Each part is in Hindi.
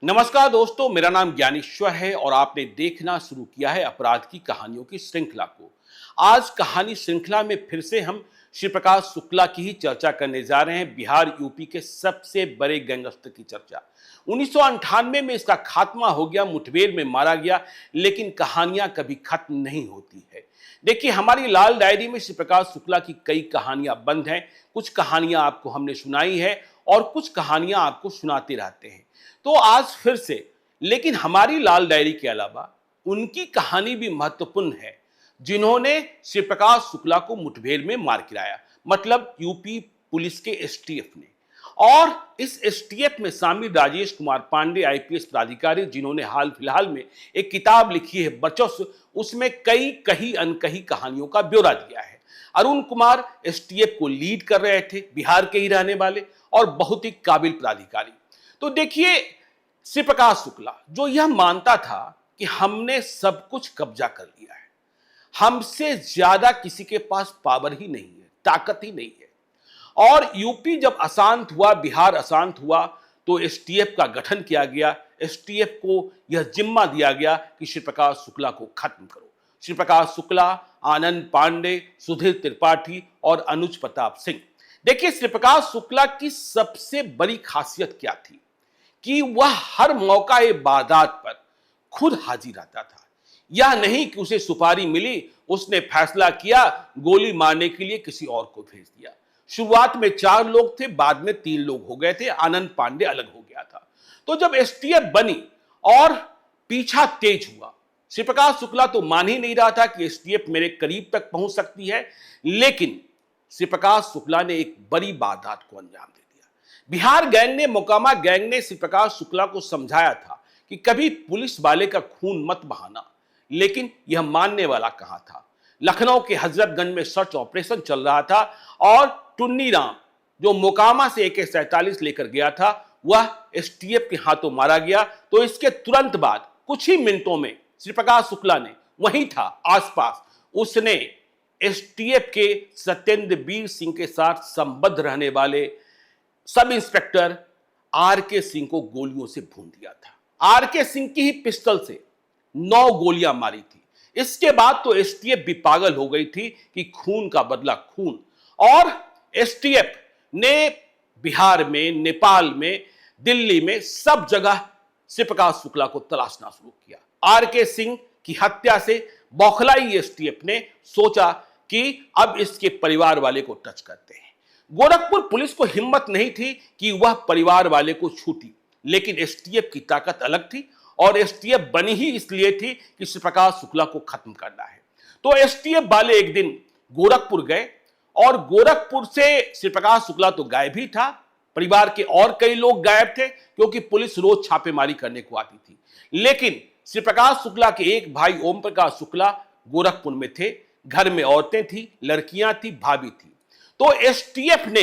नमस्कार दोस्तों, मेरा नाम ज्ञानेश्वर है और आपने देखना शुरू किया है अपराध की कहानियों की श्रृंखला को। आज कहानी श्रृंखला में फिर से हम श्री प्रकाश शुक्ला की ही चर्चा करने जा रहे हैं। बिहार यूपी के सबसे बड़े गैंगस्टर की चर्चा। 1998 में इसका खात्मा हो गया, मुठभेड़ में मारा गया, लेकिन कहानियां कभी खत्म नहीं होती है। देखिए, हमारी लाल डायरी में श्री प्रकाश शुक्ला की कई कहानियां बंद हैं। कुछ कहानियां आपको हमने सुनाई है और कुछ कहानियां आपको सुनाते रहते हैं। तो आज फिर से, लेकिन हमारी लाल डायरी के अलावा उनकी कहानी भी महत्वपूर्ण है जिन्होंने श्री प्रकाश शुक्ला को मुठभेड़ में मार गिराया, मतलब यूपी पुलिस के एसटीएफ ने। और इस एसटीएफ में शामिल राजेश कुमार पांडे आईपीएस पदाधिकारी, जिन्होंने हाल फिलहाल में एक किताब लिखी है वर्चस्व, उसमें कई कही अनकही कहानियों का ब्यौरा दिया है। अरुण कुमार एसटीएफ को लीड कर रहे थे, बिहार के ही रहने वाले और बहुत ही काबिल पदाधिकारी। तो देखिए, श्री प्रकाश शुक्ला जो यह मानता था कि हमने सब कुछ कब्जा कर लिया है, हमसे ज्यादा किसी के पास पावर ही नहीं है, ताकत ही नहीं है। और यूपी जब अशांत हुआ, बिहार अशांत हुआ, तो एसटीएफ का गठन किया गया। एसटीएफ को यह जिम्मा दिया गया कि श्री प्रकाश शुक्ला को खत्म करो। श्री प्रकाश शुक्ला, आनंद पांडे, सुधीर त्रिपाठी और अनुज प्रताप सिंह। देखिए, श्री प्रकाश शुक्ला की सबसे बड़ी खासियत क्या थी कि वह हर मौका वारदात पर खुद हाजिर रहता था। यह नहीं कि उसे सुपारी मिली, उसने फैसला किया गोली मारने के लिए किसी और को भेज दिया। शुरुआत में 4 लोग थे, बाद में 3 लोग हो गए थे, आनंद पांडे अलग हो गया था। तो जब एसटीएफ बनी और पीछा तेज हुआ, श्री प्रकाश शुक्ला तो मान ही नहीं रहा था कि एसटीएफ मेरे करीब तक पहुंच सकती है, लेकिन श्री प्रकाश शुक्ला ने एक बड़ी वारदात को अंजाम दे दिया। बिहार गैंग ने, मोकामा गैंग ने श्री प्रकाश शुक्ला को समझाया था कि कभी पुलिस वाले का खून मत बहाना, लेकिन यह मानने वाला कहां था। लखनऊ के हजरतगंज में सर्च ऑपरेशन चल रहा था और टुन्नी राम, जो मोकामा से AK-47 लेकर गया था, वह एसटीएफ के हाथों मारा गया। तो इसके तुरंत बाद कुछ ही मिनटों में श्री प्रकाश शुक्ला ने, वहीं था आसपास, उसने एसटीएफ के सत्येंद्र वीर सिंह के साथ संबद्ध रहने वाले सब इंस्पेक्टर आरके सिंह को गोलियों से भून दिया था। आरके सिंह की ही पिस्टल से 9 गोलियां मारी थी। इसके बाद तो एसटीएफ भी पागल हो गई थी कि खून का बदला खून। और एसटीएफ ने बिहार में, नेपाल में, दिल्ली में, सब जगह श्री प्रकाश शुक्ला को तलाशना शुरू किया। आरके सिंह की हत्या से बौखलाई एसटीएफ ने सोचा कि अब इसके परिवार वाले को टच करते हैं। गोरखपुर पुलिस को हिम्मत नहीं थी कि वह परिवार वाले को छूती, लेकिन एसटीएफ की ताकत अलग थी और एसटीएफ बनी ही इसलिए थी कि श्री प्रकाश शुक्ला को खत्म करना है। तो एसटीएफ वाले एक दिन गोरखपुर गए और गोरखपुर से श्री प्रकाश शुक्ला तो गायब ही था, परिवार के और कई लोग गायब थे, क्योंकि पुलिस रोज छापेमारी करने को आती थी। लेकिन श्री प्रकाश शुक्ला के एक भाई ओम प्रकाश शुक्ला गोरखपुर में थे। घर में औरतें थी, लड़कियां थी, भाभी थी। तो एसटीएफ ने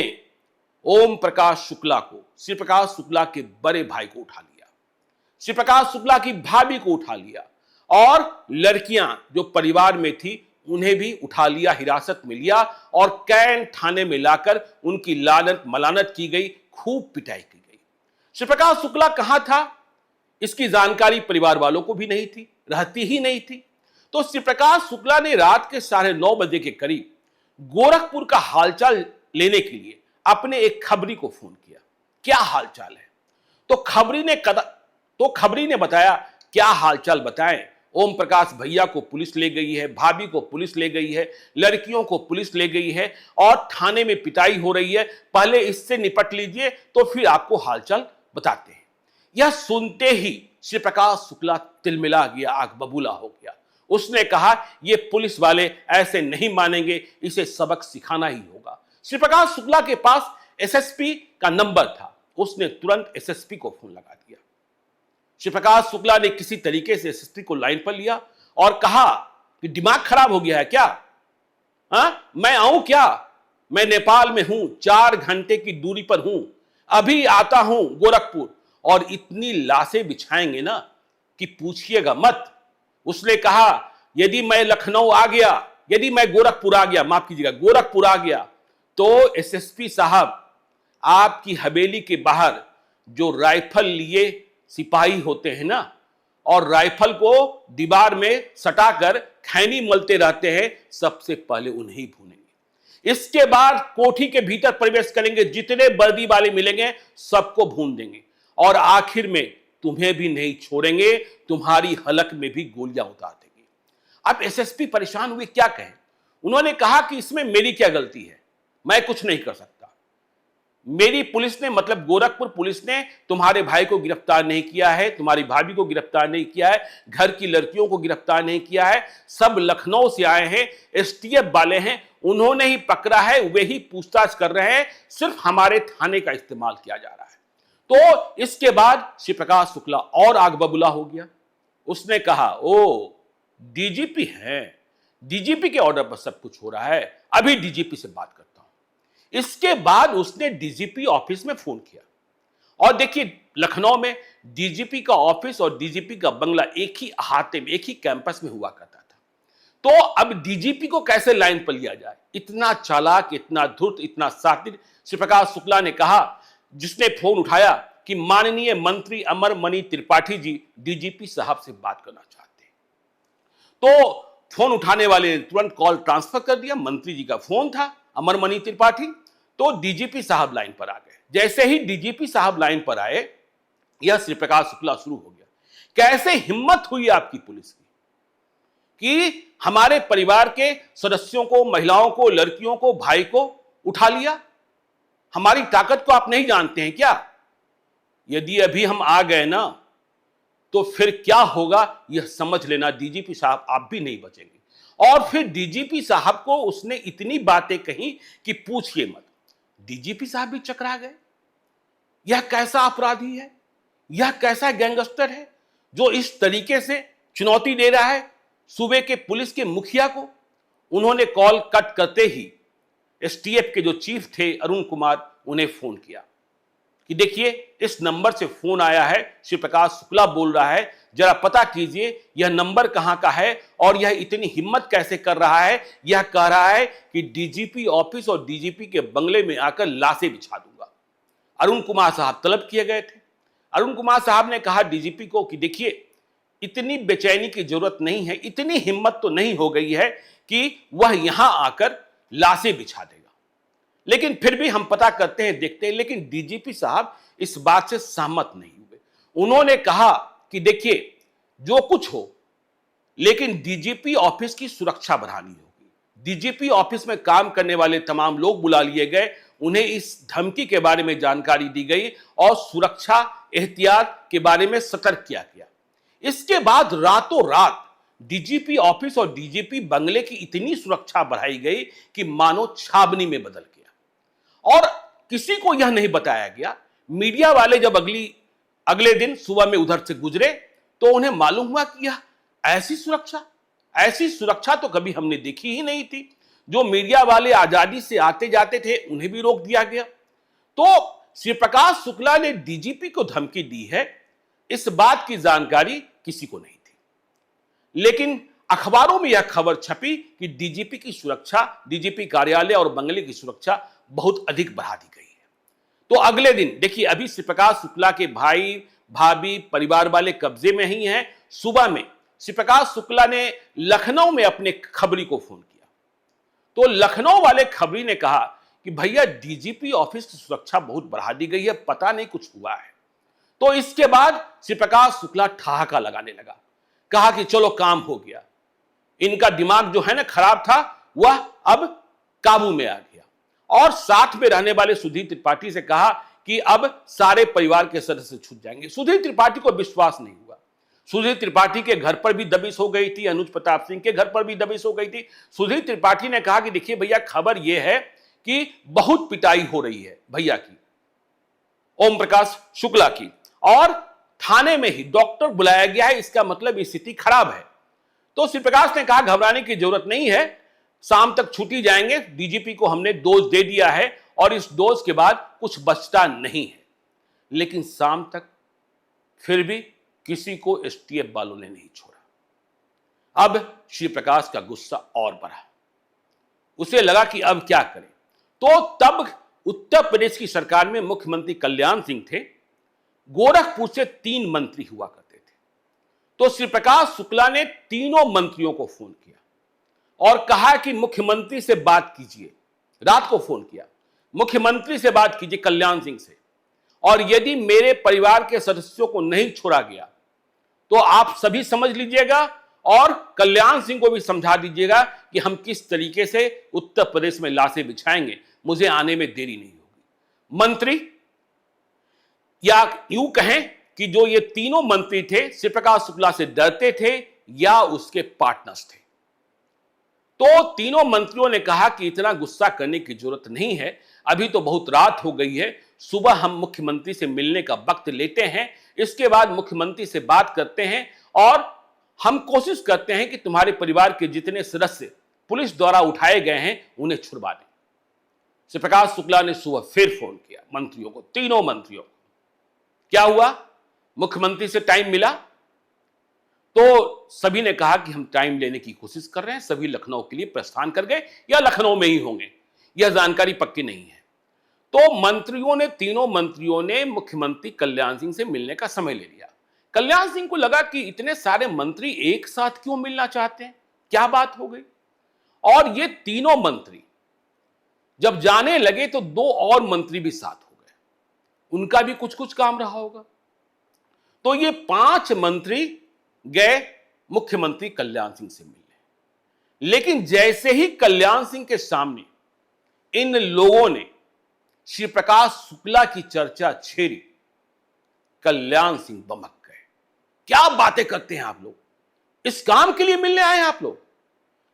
ओम प्रकाश शुक्ला को, श्री प्रकाश शुक्ला के बड़े भाई को उठा लिया, श्री प्रकाश शुक्ला की भाभी को उठा लिया और लड़कियां जो परिवार में थी उन्हें भी उठा लिया, हिरासत में लिया और कैंट थाने में लाकर उनकी लानत मलानत की गई, खूब पिटाई की गई। श्री प्रकाश शुक्ला कहां था, इसकी जानकारी परिवार वालों को भी नहीं थी, रहती ही नहीं थी। तो श्री प्रकाश शुक्ला ने रात के 9:30 बजे के करीब गोरखपुर का हालचाल लेने के लिए अपने एक खबरी को फोन किया। क्या हालचाल है? तो खबरी ने बताया, क्या हालचाल बताएं, ओम प्रकाश भैया को पुलिस ले गई है, भाभी को पुलिस ले गई है, लड़कियों को पुलिस ले गई है और थाने में पिटाई हो रही है, पहले इससे निपट लीजिए तो फिर आपको हालचाल बताते हैं। यह सुनते ही श्री प्रकाश शुक्ला तिलमिला गया, आग बबूला हो गया। उसने कहा, ये पुलिस वाले ऐसे नहीं मानेंगे, इसे सबक सिखाना ही होगा। श्री प्रकाश शुक्ला के पास एसएसपी का नंबर था, उसने तुरंत एसएसपी को फोन लगा दिया। श्री प्रकाश शुक्ला ने किसी तरीके से एसएसपी को लाइन पर लिया और कहा कि दिमाग खराब हो गया है क्या? मैं आऊं क्या? मैं नेपाल में हूं, 4 घंटे की दूरी पर हूं, अभी आता हूं गोरखपुर और इतनी लाशें बिछाएंगे ना कि पूछिएगा मत। उसने कहा, यदि मैं लखनऊ आ गया, यदि मैं गोरखपुर आ गया, माफ कीजिएगा, गोरखपुर आ गया, तो एसएसपी साहब आपकी हवेली के बाहर जो राइफल लिए सिपाही होते हैं ना, और राइफल को दीवार में सटाकर खैनी मलते रहते हैं, सबसे पहले उन्हें ही भूनेंगे। इसके बाद कोठी के भीतर प्रवेश करेंगे, जितने वर्दी वाले मिलेंगे सबको भून देंगे, और आखिर में तुम्हें भी नहीं छोड़ेंगे, तुम्हारी हलक में भी गोलियां उतार देंगे। अब एसएसपी परेशान हुए, क्या कहें। उन्होंने कहा कि इसमें मेरी क्या गलती है, मैं कुछ नहीं कर सकता। मेरी पुलिस ने, मतलब गोरखपुर पुलिस ने तुम्हारे भाई को गिरफ्तार नहीं किया है, तुम्हारी भाभी को गिरफ्तार नहीं किया है, घर की लड़कियों को गिरफ्तार नहीं किया है, सब लखनऊ से आए हैं, एसटीएफ वाले हैं, उन्होंने ही पकड़ा है, वे ही पूछताछ कर रहे हैं, सिर्फ हमारे थाने का इस्तेमाल किया जा रहा है। तो इसके बाद श्री प्रकाश शुक्ला और आग बबूला हो गया। उसने कहा, ओ डीजीपी हैं, डीजीपी के ऑर्डर पर सब कुछ हो रहा है, अभी डीजीपी से बात करता हूं। इसके बाद उसने डीजीपी ऑफिस में फोन किया, और देखिए लखनऊ में डीजीपी का ऑफिस और डीजीपी का बंगला एक ही अहाते में, एक ही कैंपस में हुआ करता था। तो अब डीजीपी को कैसे लाइन पर लिया जाए, इतना चालाक, इतना धूर्त, इतना शातिर श्री प्रकाश शुक्ला ने कहा, जिसने फोन उठाया कि माननीय मंत्री अमरमणि त्रिपाठी जी डीजीपी साहब से बात करना चाहते हैं। तो फोन उठाने वाले ने तुरंत कॉल ट्रांसफर कर दिया, मंत्री जी का फोन था, अमरमणि त्रिपाठी। तो डीजीपी साहब लाइन पर आ गए। जैसे ही डीजीपी साहब लाइन पर आए, यह श्री प्रकाश शुक्ला शुरू हो गया, कैसे हिम्मत हुई आपकी पुलिस की कि हमारे परिवार के सदस्यों को, महिलाओं को, लड़कियों को, भाई को उठा लिया, हमारी ताकत को आप नहीं जानते हैं क्या? यदि अभी हम आ गए ना तो फिर क्या होगा यह समझ लेना डीजीपी साहब, आप भी नहीं बचेंगे। और फिर डीजीपी साहब को उसने इतनी बातें कही कि पूछिए मत। डीजीपी साहब भी चकरा गए। यह कैसा अपराधी है, यह कैसा गैंगस्टर है जो इस तरीके से चुनौती दे रहा है सूबे के पुलिस के मुखिया को। उन्होंने कॉल कट करते ही एसटीएफ के जो चीफ थे अरुण कुमार, उन्हें फोन किया कि देखिए इस नंबर से फोन आया है, श्री प्रकाश शुक्ला बोल रहा है, जरा पता कीजिए यह नंबर कहां का है और यह इतनी हिम्मत कैसे कर रहा है। यह कह रहा है कि डीजीपी ऑफिस और डीजीपी के बंगले में आकर लाशें बिछा दूंगा। अरुण कुमार साहब तलब किए गए थे। अरुण कुमार साहब ने कहा डीजीपी को कि देखिए इतनी बेचैनी की जरूरत नहीं है, इतनी हिम्मत तो नहीं हो गई है कि वह यहां आकर लाशें बिछा देगा, लेकिन फिर भी हम पता करते हैं, देखते हैं। लेकिन डीजीपी साहब इस बात से सहमत नहीं हुए। उन्होंने कहा कि देखिए जो कुछ हो, लेकिन डीजीपी ऑफिस की सुरक्षा बढ़ानी होगी। डीजीपी ऑफिस में काम करने वाले तमाम लोग बुला लिए गए, उन्हें इस धमकी के बारे में जानकारी दी गई और सुरक्षा एहतियात के बारे में सतर्क किया गया। इसके बाद रातों रात डीजीपी ऑफिस और डीजीपी बंगले की इतनी सुरक्षा बढ़ाई गई कि मानो छावनी में बदल गया। और किसी को यह नहीं बताया गया। मीडिया वाले जब अगले दिन सुबह में उधर से गुजरे तो उन्हें मालूम हुआ कि यह ऐसी सुरक्षा तो कभी हमने देखी ही नहीं थी। जो मीडिया वाले आजादी से आते जाते थे उन्हें भी रोक दिया गया। तो श्री प्रकाश शुक्ला ने डीजीपी को धमकी दी है, इस बात की जानकारी किसी को नहीं थी। लेकिन अखबारों में यह खबर छपी कि डीजीपी की सुरक्षा, डीजीपी कार्यालय और बंगले की सुरक्षा बहुत अधिक बढ़ा दी गई है। तो अगले दिन देखिए, अभी श्री प्रकाश शुक्ला के भाई भाभी परिवार वाले कब्जे में ही हैं। सुबह में श्री प्रकाश शुक्ला ने लखनऊ में अपने खबरी को फोन किया, तो लखनऊ वाले खबरी ने कहा कि भैया डीजीपी ऑफिस की सुरक्षा बहुत बढ़ा दी गई है, पता नहीं कुछ हुआ है। तो इसके बाद श्री प्रकाश शुक्ला ठहाका लगाने लगा, कहा कि चलो काम हो गया, इनका दिमाग जो है ना खराब था वह अब काबू में आ गया। और साथ में रहने वाले सुधीर त्रिपाठी से कहा कि अब सारे परिवार के सदस्य छूट जाएंगे। सुधीर त्रिपाठी को विश्वास नहीं हुआ। सुधीर त्रिपाठी के घर पर भी दबिश हो गई थी, अनुज प्रताप सिंह के घर पर भी दबिश हो गई थी। सुधीर त्रिपाठी ने कहा कि देखिए भैया, खबर यह है कि बहुत पिटाई हो रही है भैया की, ओम प्रकाश शुक्ला की, और थाने में ही डॉक्टर बुलाया गया है, इसका मतलब स्थिति खराब है। तो श्री प्रकाश ने कहा घबराने की जरूरत नहीं है, शाम तक छुट्टी जाएंगे, डीजीपी को हमने डोज दे दिया है और इस डोज के बाद कुछ बचता नहीं है। लेकिन शाम तक फिर भी किसी को एसटीएफ वालों ने नहीं छोड़ा। अब श्री प्रकाश का गुस्सा और बढ़ा, उसे लगा कि अब क्या करें। तो तब उत्तर प्रदेश की सरकार में मुख्यमंत्री कल्याण सिंह थे। गोरखपुर से 3 मंत्री हुआ करते थे। तो श्री प्रकाश शुक्ला ने तीनों मंत्रियों को फोन किया और कहा कि मुख्यमंत्री से बात कीजिए। रात को फोन किया, मुख्यमंत्री से बात कीजिए, कल्याण सिंह से, और यदि मेरे परिवार के सदस्यों को नहीं छोड़ा गया तो आप सभी समझ लीजिएगा और कल्याण सिंह को भी समझा दीजिएगा कि हम किस तरीके से उत्तर प्रदेश में लाशें बिछाएंगे, मुझे आने में देरी नहीं होगी। मंत्री, या यूं कहें कि जो ये तीनों मंत्री थे, श्री प्रकाश शुक्ला से डरते थे या उसके पार्टनर्स थे। तो तीनों मंत्रियों ने कहा कि इतना गुस्सा करने की जरूरत नहीं है, अभी तो बहुत रात हो गई है, सुबह हम मुख्यमंत्री से मिलने का वक्त लेते हैं, इसके बाद मुख्यमंत्री से बात करते हैं और हम कोशिश करते हैं कि तुम्हारे परिवार के जितने सदस्य पुलिस द्वारा उठाए गए हैं उन्हें छुड़वा दें। श्री प्रकाश शुक्ला ने सुबह फिर फोन किया मंत्रियों को, तीनों मंत्रियों को। क्या हुआ, मुख्यमंत्री से टाइम मिला? तो सभी ने कहा कि हम टाइम लेने की कोशिश कर रहे हैं, सभी लखनऊ के लिए प्रस्थान कर गए या लखनऊ में ही होंगे, यह जानकारी पक्की नहीं है। तो मंत्रियों ने, तीनों मंत्रियों ने मुख्यमंत्री कल्याण सिंह से मिलने का समय ले लिया। कल्याण सिंह को लगा कि इतने सारे मंत्री एक साथ क्यों मिलना चाहते हैं, क्या बात हो गई। और ये तीनों मंत्री जब जाने लगे तो 2 और मंत्री भी साथ हो गए, उनका भी कुछ कुछ काम रहा होगा। तो ये 5 मंत्री गए मुख्यमंत्री कल्याण सिंह से मिलने। लेकिन जैसे ही कल्याण सिंह के सामने इन लोगों ने श्री प्रकाश शुक्ला की चर्चा छेड़ी, कल्याण सिंह बमक गए। क्या बातें करते हैं आप लोग, इस काम के लिए मिलने आए हैं आप लोग?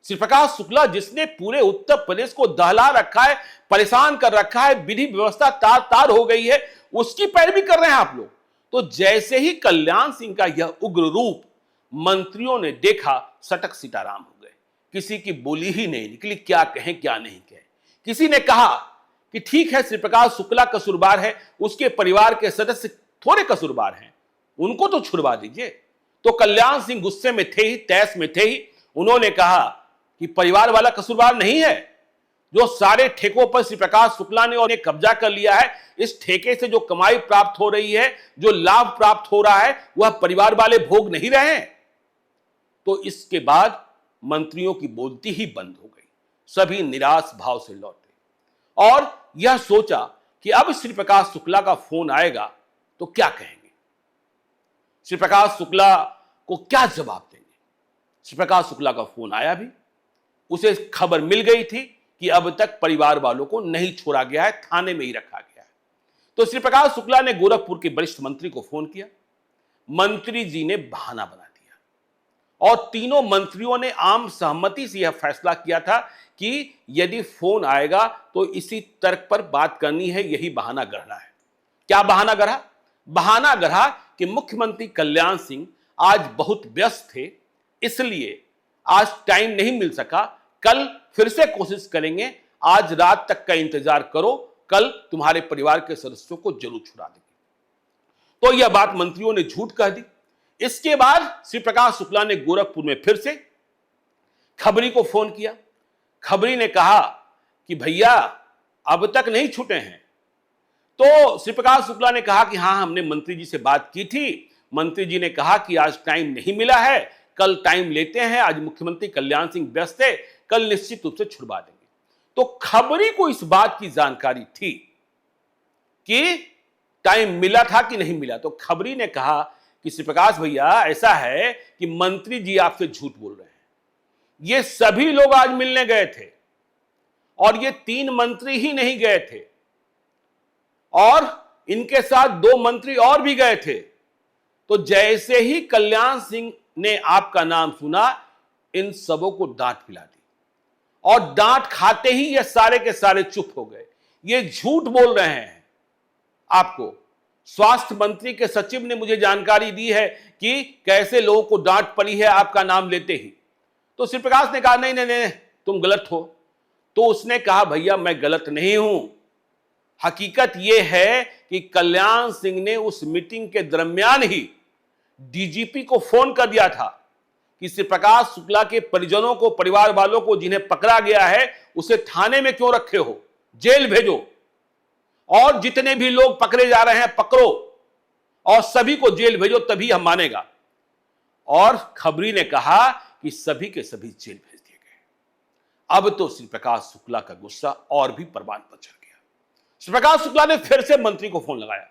श्री प्रकाश शुक्ला जिसने पूरे उत्तर प्रदेश को दहला रखा है, परेशान कर रखा है, विधि व्यवस्था तार तार हो गई है, उसकी पैरवी कर रहे हैं आप लोग। तो जैसे ही कल्याण सिंह का यह उग्र रूप मंत्रियों ने देखा, सटक सीताराम हो गए, किसी की बोली ही नहीं निकली, क्या कहें क्या नहीं कहें। किसी ने कहा कि ठीक है, श्री प्रकाश शुक्ला कसूरवार है, उसके परिवार के सदस्य थोड़े कसूरवार हैं, उनको तो छुड़वा दीजिए। तो कल्याण सिंह गुस्से में थे ही, तैस में थे ही, उन्होंने कहा कि परिवार वाला कसूरवार नहीं है, जो सारे ठेकों पर श्री प्रकाश शुक्ला ने उन्हें कब्जा कर लिया है, इस ठेके से जो कमाई प्राप्त हो रही है, जो लाभ प्राप्त हो रहा है, वह परिवार वाले भोग नहीं रहे हैं। तो इसके बाद मंत्रियों की बोलती ही बंद हो गई, सभी निराश भाव से लौटे और यह सोचा कि अब श्री प्रकाश शुक्ला का फोन आएगा तो क्या कहेंगे, श्री प्रकाश शुक्ला को क्या जवाब देंगे। श्री प्रकाश शुक्ला का फोन आया भी, उसे खबर मिल गई थी कि अब तक परिवार वालों को नहीं छोड़ा गया है, थाने में ही रखा गया है। तो श्री प्रकाश शुक्ला ने गोरखपुर के वरिष्ठ मंत्री को फोन किया, मंत्री जी ने बहाना बना दिया और तीनों मंत्रियों ने आम सहमति से यह फैसला किया था कि यदि फोन आएगा तो इसी तर्क पर बात करनी है, यही बहाना गढ़ना है। क्या बहाना गढ़ा? बहाना गढ़ा कि मुख्यमंत्री कल्याण सिंह आज बहुत व्यस्त थे, इसलिए आज टाइम नहीं मिल सका, कल फिर से कोशिश करेंगे, आज रात तक का इंतजार करो, कल तुम्हारे परिवार के सदस्यों को जरूर छुड़ा देंगे। तो यह बात मंत्रियों ने झूठ कह दी। इसके बाद श्री प्रकाश शुक्ला ने गोरखपुर में फिर से खबरी को फोन किया। खबरी ने कहा कि भैया अब तक नहीं छूटे हैं। तो श्री प्रकाश शुक्ला ने कहा कि हाँ, हमने मंत्री जी से बात की थी, मंत्री जी ने कहा कि आज टाइम नहीं मिला है, कल टाइम लेते हैं, आज मुख्यमंत्री कल्याण सिंह व्यस्त है, कल निश्चित रूप से छुड़वा देंगे। तो खबरी को इस बात की जानकारी थी कि टाइम मिला था कि नहीं मिला। तो खबरी ने कहा कि श्री प्रकाश भैया, ऐसा है कि मंत्री जी आपसे झूठ बोल रहे हैं, ये सभी लोग आज मिलने गए थे और ये 3 मंत्री ही नहीं गए थे और इनके साथ 2 मंत्री और भी गए थे। तो जैसे ही कल्याण सिंह ने आपका नाम सुना, इन सबों को डांट पिला दी और डांट खाते ही ये सारे के सारे चुप हो गए। ये झूठ बोल रहे हैं आपको। स्वास्थ्य मंत्री के सचिव ने मुझे जानकारी दी है कि कैसे लोगों को डांट पड़ी है आपका नाम लेते ही। तो श्री प्रकाश ने कहा नहीं नहीं नहीं, तुम गलत हो। तो उसने कहा भैया मैं गलत नहीं हूं, हकीकत यह है कि कल्याण सिंह ने उस मीटिंग के दरमियान ही डीजीपी को फोन कर दिया था कि श्री प्रकाश शुक्ला के परिजनों को, परिवार वालों को जिन्हें पकड़ा गया है, उसे थाने में क्यों रखे हो, जेल भेजो और जितने भी लोग पकड़े जा रहे हैं पकड़ो। और सभी को जेल भेजो तभी हम मानेगा। और खबरी ने कहा कि सभी के सभी जेल भेज दिए गए। अब तो श्री प्रकाश शुक्ला का गुस्सा और भी परवान पर चढ़ गया। श्री प्रकाश शुक्ला ने फिर से मंत्री को फोन लगाया।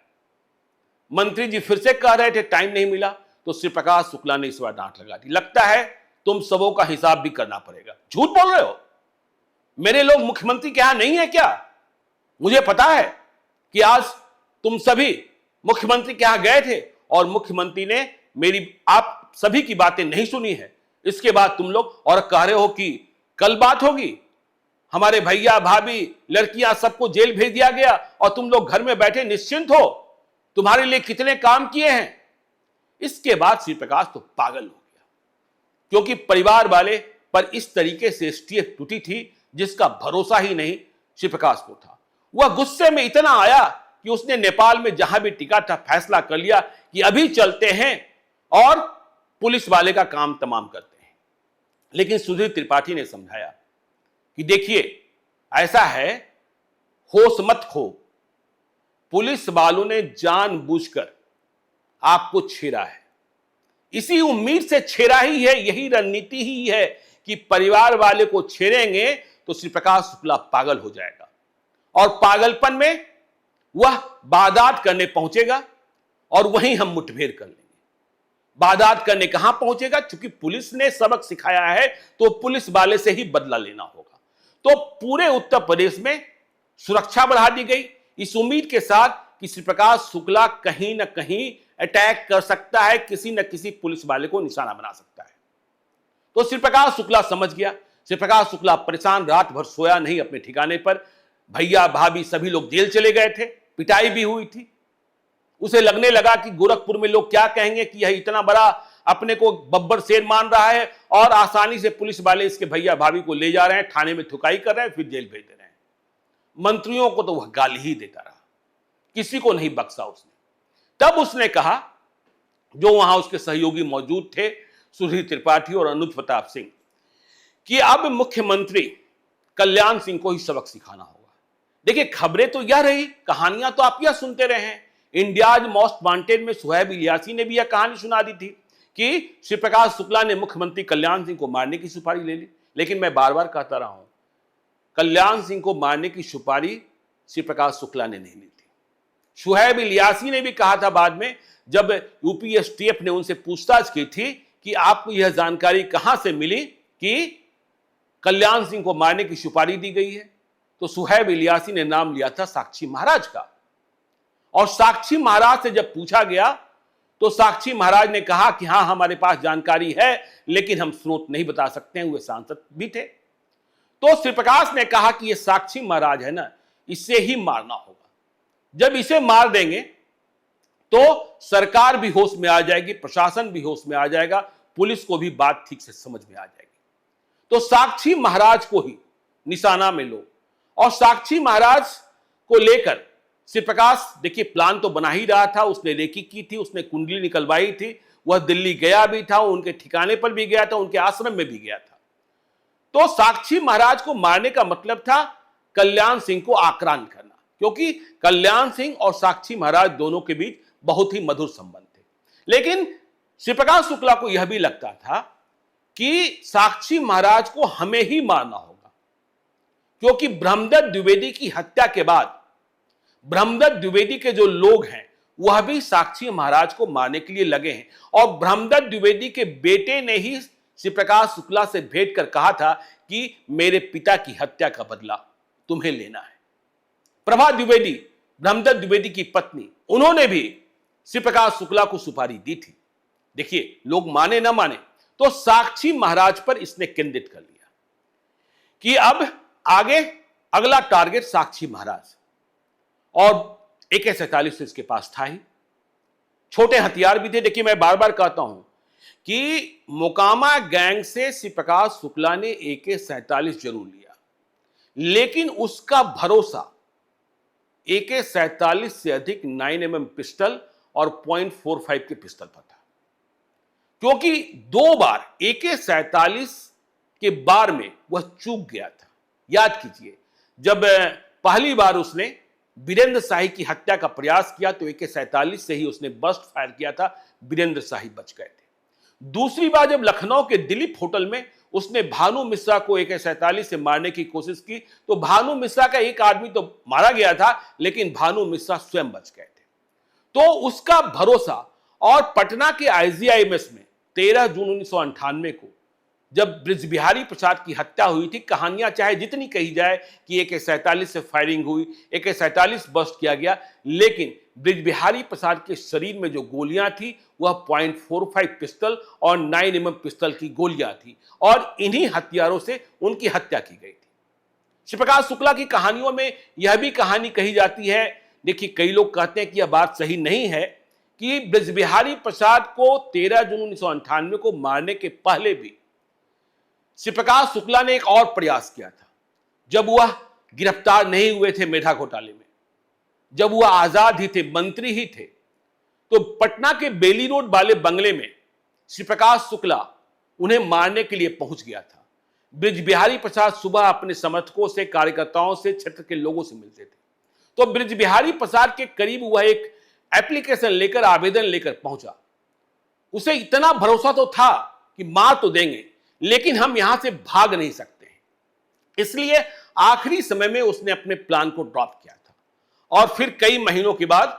मंत्री जी फिर से कह रहे थे टाइम नहीं मिला, तो श्री प्रकाश शुक्ला ने इस बार डांट लगा दी, लगता है तुम सबों का हिसाब भी करना पड़ेगा। झूठ बोल रहे हो, मेरे लोग मुख्यमंत्री के यहां नहीं है क्या? मुझे पता है कि आज तुम सभी मुख्यमंत्री के यहां गए थे और मुख्यमंत्री ने मेरी आप सभी की बातें नहीं सुनी है। इसके बाद तुम लोग और कह रहे हो कि कल बात होगी, हमारे भैया भाभी लड़कियां सबको जेल भेज दिया गया और तुम लोग घर में बैठे निश्चिंत हो। तुम्हारे लिए कितने काम किए हैं। इसके बाद श्री प्रकाश तो पागल हो गया, क्योंकि परिवार वाले पर इस तरीके से एसटीएफ टूटी थी जिसका भरोसा ही नहीं श्री प्रकाश को था। वह गुस्से में इतना आया कि उसने नेपाल में जहां भी टिका था फैसला कर लिया कि अभी चलते हैं और पुलिस वाले का काम तमाम करते हैं। लेकिन सुधीर त्रिपाठी ने समझाया कि देखिए ऐसा है, होश मत खो, पुलिस वालों ने जानबूझकर आपको छेड़ा है, इसी उम्मीद से छेड़ा ही है, यही रणनीति ही है कि परिवार वाले को छेड़ेंगे तो श्री प्रकाश शुक्ला पागल हो जाएगा और पागलपन में वह वारदात करने पहुंचेगा और वहीं हम मुठभेड़ कर लेंगे। वारदात करने कहां पहुंचेगा? क्योंकि पुलिस ने सबक सिखाया है तो पुलिस वाले से ही बदला लेना होगा। तो पूरे उत्तर प्रदेश में सुरक्षा बढ़ा दी गई इस उम्मीद के साथ कि श्री प्रकाश शुक्ला कहीं ना कहीं अटैक कर सकता है, किसी न किसी पुलिस वाले को निशाना बना सकता है। तो श्री प्रकाश शुक्ला समझ गया। श्री प्रकाश शुक्ला परेशान, रात भर सोया नहीं अपने ठिकाने पर। भैया भाभी सभी लोग जेल चले गए थे, पिटाई भी हुई थी। उसे लगने लगा कि गोरखपुर में लोग क्या कहेंगे कि यह इतना बड़ा अपने को बब्बर शेर मान रहा है और आसानी से पुलिस वाले इसके भैया भाभी को ले जा रहे हैं, थाने में थुकाई कर रहे हैं, फिर जेल भेज दे रहे हैं। मंत्रियों को तो वह गाली ही देता रहा, किसी को नहीं बख्शा उसने। तब उसने कहा, जो वहां उसके सहयोगी मौजूद थे सुधीर त्रिपाठी और अनुज प्रताप सिंह, कि अब मुख्यमंत्री कल्याण सिंह को ही सबक सिखाना होगा। देखिए खबरें तो यह रही, कहानियां तो आप यह सुनते रहे हैं। इंडियाज मोस्ट वांटेड में सुहैब इलियासी ने भी यह कहानी सुना दी थी कि श्री प्रकाश शुक्ला ने मुख्यमंत्री कल्याण सिंह को मारने की सुपारी ले ली। लेकिन मैं बार बार कहता रहा हूं, कल्याण सिंह को मारने की सुपारी श्री प्रकाश शुक्ला ने नहीं ली थी। सुहैब इलियासी ने भी कहा था बाद में, जब यूपी एसटीएफ ने उनसे पूछताछ की थी कि आपको यह जानकारी कहां से मिली कि कल्याण सिंह को मारने की सुपारी दी गई है, तो सुहैब इलियासी ने नाम लिया था साक्षी महाराज का। और साक्षी महाराज से जब पूछा गया तो साक्षी महाराज ने कहा कि हां हमारे पास जानकारी है, लेकिन हम स्रोत नहीं बता सकते हैं। वे सांसद भी थे। तो श्री प्रकाश ने कहा कि ये साक्षी महाराज है ना, इसे ही मारना होगा। जब इसे मार देंगे तो सरकार भी होश में आ जाएगी, प्रशासन भी होश में आ जाएगा, पुलिस को भी बात ठीक से समझ में आ जाएगी। तो साक्षी महाराज को ही निशाना में लो। और साक्षी महाराज को लेकर श्री प्रकाश देखिए प्लान तो बना ही रहा था। उसने रेकी की थी, उसने कुंडली निकलवाई थी, वह दिल्ली गया भी था, उनके ठिकाने पर भी गया था, उनके आश्रम में भी गया था। तो साक्षी महाराज को मारने का मतलब था कल्याण सिंह को आक्रांत करना, क्योंकि कल्याण सिंह और साक्षी महाराज दोनों के बीच बहुत ही मधुर संबंध थे। लेकिन श्री प्रकाश शुक्ला को यह भी लगता था कि साक्षी महाराज को हमें ही मारना होगा, क्योंकि ब्रह्मदत्त द्विवेदी की हत्या के बाद ब्रह्मदत्त द्विवेदी के जो लोग हैं वह भी साक्षी महाराज को मारने के लिए लगे हैं। और ब्रह्मदत्त द्विवेदी के बेटे ने ही श्री प्रकाश शुक्ला से भेंट कर कहा था कि मेरे पिता की हत्या का बदला तुम्हें लेना है। प्रभा द्विवेदी, ब्रह्मदत्त द्विवेदी की पत्नी, उन्होंने भी श्री प्रकाश शुक्ला को सुपारी दी थी। देखिए लोग माने ना माने, तो साक्षी महाराज पर इसने केंद्रित कर लिया कि अब आगे अगला टारगेट साक्षी महाराज। और AK-47 इसके पास था ही, छोटे हथियार भी थे। देखिए मैं बार बार कहता हूं कि मोकामा गैंग से श्री प्रकाश शुक्ला ने AK-47 जरूर लिया, लेकिन उसका भरोसा AK-47 से अधिक 9mm पिस्टल और .45 के पिस्टल पर था, क्योंकि 2 बार AK-47 के बार में वह चूक गया था। याद कीजिए, जब पहली बार उसने बीरेंद्र शाही की हत्या का प्रयास किया तो AK-47 से ही उसने बर्स्ट फायर किया था, बीरेंद्र शाही बच गए थे। दूसरी बार जब लखनऊ के दिलीप होटल में उसने भानु मिश्रा को AK-47 से मारने की कोशिश की तो भानु मिश्रा का एक आदमी तो मारा गया था, लेकिन भानु मिश्रा स्वयं बच गए थे। तो उसका भरोसा, और पटना के IGIMS में 13 जून 1998 को जब बृजबिहारी प्रसाद की हत्या हुई थी, कहानियां चाहे जितनी कही जाए कि AK-47 से फायरिंग हुई, AK-47 बस्ट किया गया, लेकिन बृजबिहारी प्रसाद के शरीर में जो गोलियां थी वह .45 पिस्टल और 9mm पिस्टल की गोलियां थी, और इन्हीं हथियारों से उनकी हत्या की गई थी। शिवप्रकाश शुक्ला की कहानियों में यह भी कहानी कही जाती है, देखिए कई लोग कहते हैं कि यह बात सही नहीं है, कि बृजबिहारी प्रसाद को 13 जून 1998 को मारने के पहले भी शिवप्रकाश शुक्ला ने एक और प्रयास किया था। जब वह गिरफ्तार नहीं हुए थे मेधा घोटाले में, जब वह आजाद ही थे, मंत्री ही थे, तो पटना के बेली रोड वाले बंगले में शिवप्रकाश शुक्ला उन्हें मारने के लिए पहुंच गया था। बृजबिहारी प्रसाद सुबह अपने समर्थकों से, कार्यकर्ताओं से, क्षेत्र के लोगों से मिलते थे, तो बृजबिहारी प्रसाद के करीब वह एक एप्लीकेशन लेकर, आवेदन लेकर पहुंचा। उसे इतना भरोसा तो था कि मार तो देंगे, लेकिन हम यहां से भाग नहीं सकते हैं, इसलिए आखिरी समय में उसने अपने प्लान को ड्रॉप किया था। और फिर कई महीनों के बाद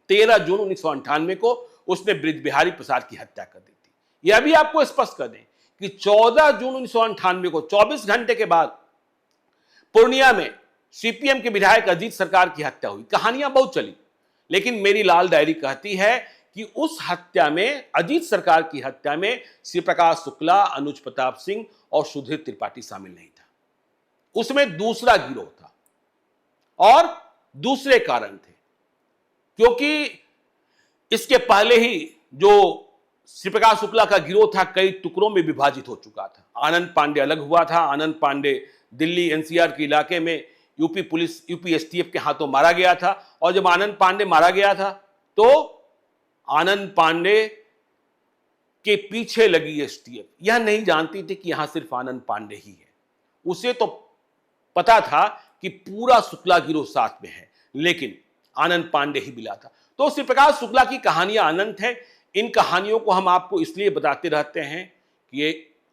13 जून 1998 को उसने बृजबिहारी प्रसाद की हत्या कर दी थी। यह भी आपको स्पष्ट कर दें कि 14 जून 1998 को 24 घंटे के बाद पूर्णिया में CPM के विधायक अजीत सरकार की हत्या हुई। कहानियां बहुत चली, लेकिन मेरी लाल डायरी कहती है कि उस हत्या में, अजीत सरकार की हत्या में, शिवप्रकाश शुक्ला, अनुज प्रताप सिंह और सुधीर त्रिपाठी शामिल नहीं था। उसमें दूसरा गिरोह था और दूसरे कारण थे, क्योंकि इसके पहले ही जो शिवप्रकाश शुक्ला का गिरोह था कई टुकड़ों में विभाजित हो चुका था। आनंद पांडे अलग हुआ था। आनंद पांडे दिल्ली NCR के इलाके में यूपी पुलिस, यूपी STF के हाथों मारा गया था, और जब आनंद पांडे मारा गया था तो आनंद पांडे के पीछे लगी STF यह नहीं जानती थी कि यहां सिर्फ आनंद पांडे ही है। उसे तो पता था कि पूरा शुक्ला गिरोह साथ में है, लेकिन आनंद पांडे ही मिला था। तो शिवप्रकाश शुक्ला की कहानियां अनंत है। इन कहानियों को हम आपको इसलिए बताते रहते हैं कि ये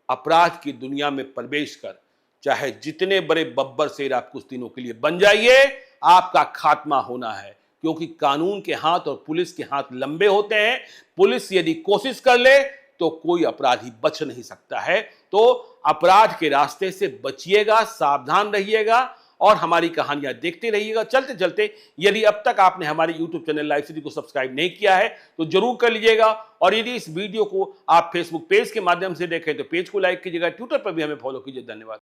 अपराध की दुनिया में प्रवेश कर चाहे जितने बड़े बब्बर शेर आप कुछ दिनों के लिए बन जाइए, आपका खात्मा होना है, क्योंकि कानून के हाथ और पुलिस के हाथ लंबे होते हैं। पुलिस यदि कोशिश कर ले तो कोई अपराधी बच नहीं सकता है। तो अपराध के रास्ते से बचिएगा, सावधान रहिएगा और हमारी कहानियां देखते रहिएगा। चलते चलते यदि अब तक आपने हमारे YouTube चैनल लाइव सिटी को सब्सक्राइब नहीं किया है तो जरूर कर लीजिएगा, और यदि इस वीडियो को आप फेसबुक पेज के माध्यम से देखें तो पेज को लाइक कीजिएगा, ट्विटर पर भी हमें फॉलो कीजिए। धन्यवाद।